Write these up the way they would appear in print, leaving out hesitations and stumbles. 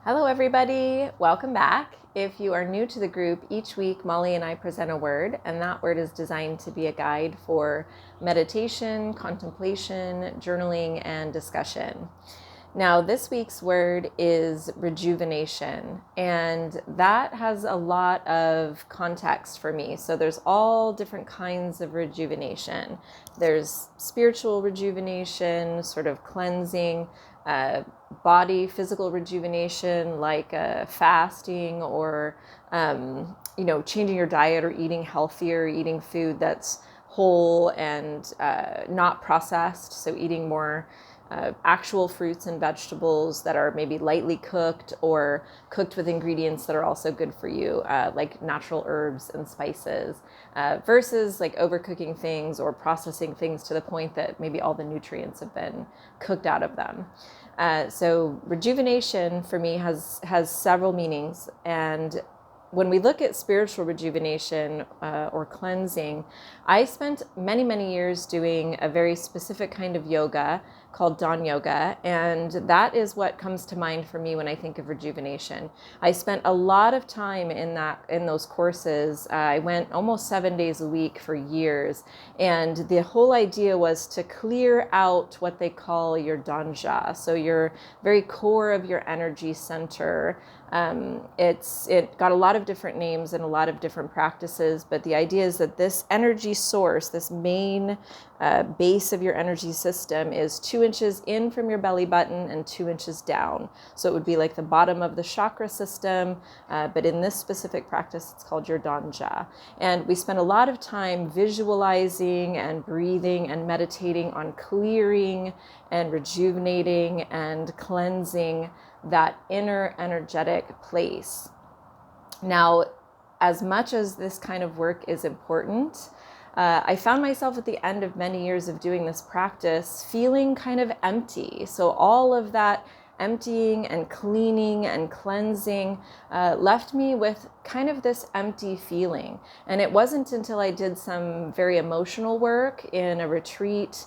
Hello, everybody. Welcome back. If you are new to the group, each week Molly and I present a word, and that word is designed to be a guide for meditation, contemplation, journaling, and discussion. Now, this week's word is rejuvenation, and that has a lot of context for me. So there's all different kinds of rejuvenation. There's spiritual rejuvenation, sort of cleansing, body, physical rejuvenation, like fasting or, changing your diet or eating healthier, eating food that's whole and not processed. So eating more actual fruits and vegetables that are maybe lightly cooked or cooked with ingredients that are also good for you, like natural herbs and spices, versus like overcooking things or processing things to the point that maybe all the nutrients have been cooked out of them. So rejuvenation for me has several meanings. And when we look at spiritual rejuvenation or cleansing, I spent many, many years doing a very specific kind of yoga called Dawn Yoga, and that is what comes to mind for me when I think of rejuvenation. I spent a lot of time in those courses. I went almost 7 days a week for years, and the whole idea was to clear out what they call your danja, so your very core of your energy center. It got a lot of different names and a lot of different practices, but the idea is that this energy source, this main base of your energy system, is 2 inches in from your belly button and 2 inches down. So it would be like the bottom of the chakra system, but in this specific practice, it's called your danja. And we spend a lot of time visualizing and breathing and meditating on clearing and rejuvenating and cleansing that inner energetic place. Now, as much as this kind of work is important, I found myself at the end of many years of doing this practice feeling kind of empty. So all of that emptying and cleaning and cleansing left me with kind of this empty feeling. And it wasn't until I did some very emotional work in a retreat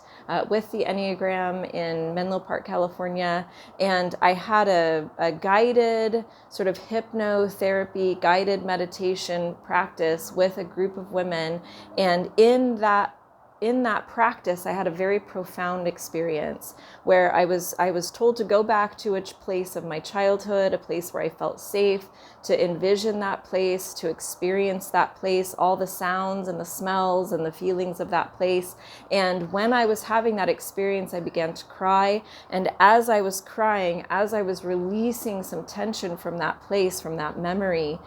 with the Enneagram in Menlo Park, California, and I had a guided sort of hypnotherapy, guided meditation practice with a group of women. And in that practice, I had a very profound experience where I was told to go back to a place of my childhood, a place where I felt safe, to envision that place, to experience that place, all the sounds and the smells and the feelings of that place. And when I was having that experience, I began to cry. And as I was crying, as I was releasing some tension from that place, from that memory,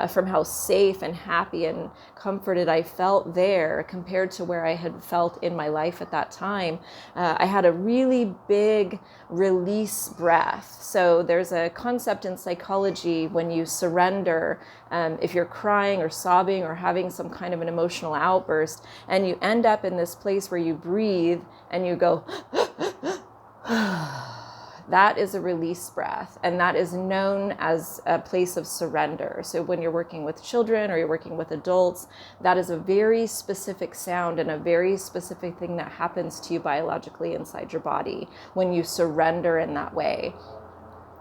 from how safe and happy and comforted I felt there compared to where I had felt in my life at that time, I had a really big release breath. So there's a concept in psychology when you surrender, if you're crying or sobbing or having some kind of an emotional outburst, and you end up in this place where you breathe and you go, that is a release breath, and that is known as a place of surrender. So when you're working with children or you're working with adults, that is a very specific sound and a very specific thing that happens to you biologically inside your body when you surrender in that way.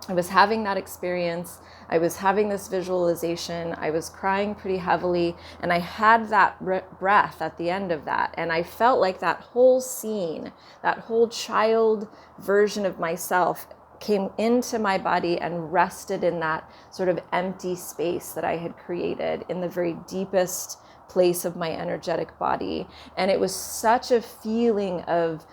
I was having that experience. I was having this visualization. I was crying pretty heavily, and I had that breath at the end of that. And I felt like that whole scene, that whole child version of myself came into my body and rested in that sort of empty space that I had created in the very deepest place of my energetic body. And it was such a feeling of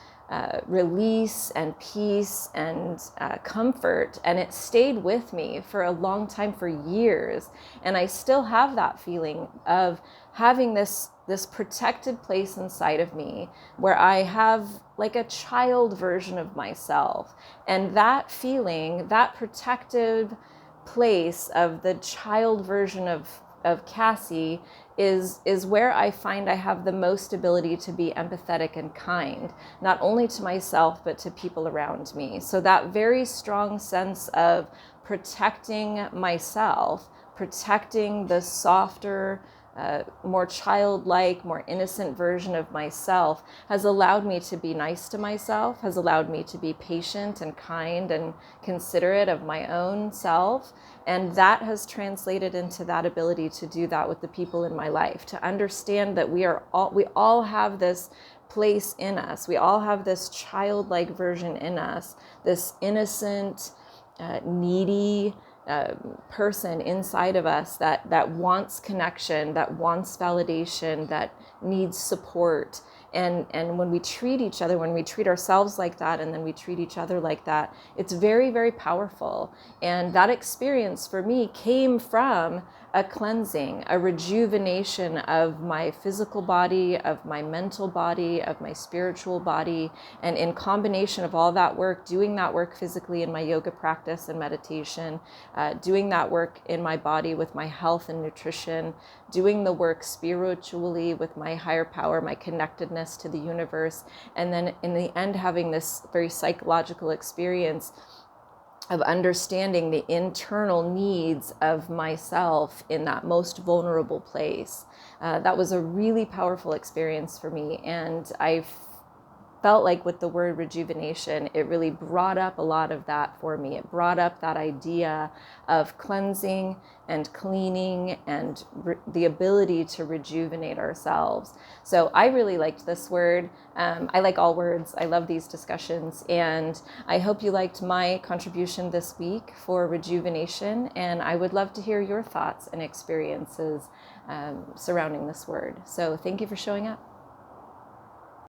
release and peace and comfort, and it stayed with me for a long time, for years. And I still have that feeling of having this protected place inside of me where I have like a child version of myself. And that feeling, that protected place of the child version of Cassie is where I find I have the most ability to be empathetic and kind, not only to myself, but to people around me. So that very strong sense of protecting myself, protecting the softer, more childlike, more innocent version of myself has allowed me to be nice to myself, has allowed me to be patient and kind and considerate of my own self. And that has translated into that ability to do that with the people in my life, to understand that we all have this place in us. We all have this childlike version in us, this innocent, needy person inside of us that wants connection, that wants validation, that needs support. And when we treat each other, when we treat ourselves like that, and then we treat each other like that, it's very, very powerful. And that experience for me came from a cleansing, a rejuvenation of my physical body, of my mental body, of my spiritual body. And in combination of all that work, doing that work physically in my yoga practice and meditation, doing that work in my body with my health and nutrition, doing the work spiritually with my higher power, my connectedness to the universe, and then in the end having this very psychological experience of understanding the internal needs of myself in that most vulnerable place. That was a really powerful experience for me, and I felt like with the word rejuvenation, it really brought up a lot of that for me. It brought up that idea of cleansing and cleaning and the ability to rejuvenate ourselves. So I really liked this word. I like all words. I love these discussions. And I hope you liked my contribution this week for rejuvenation. And I would love to hear your thoughts and experiences surrounding this word. So thank you for showing up.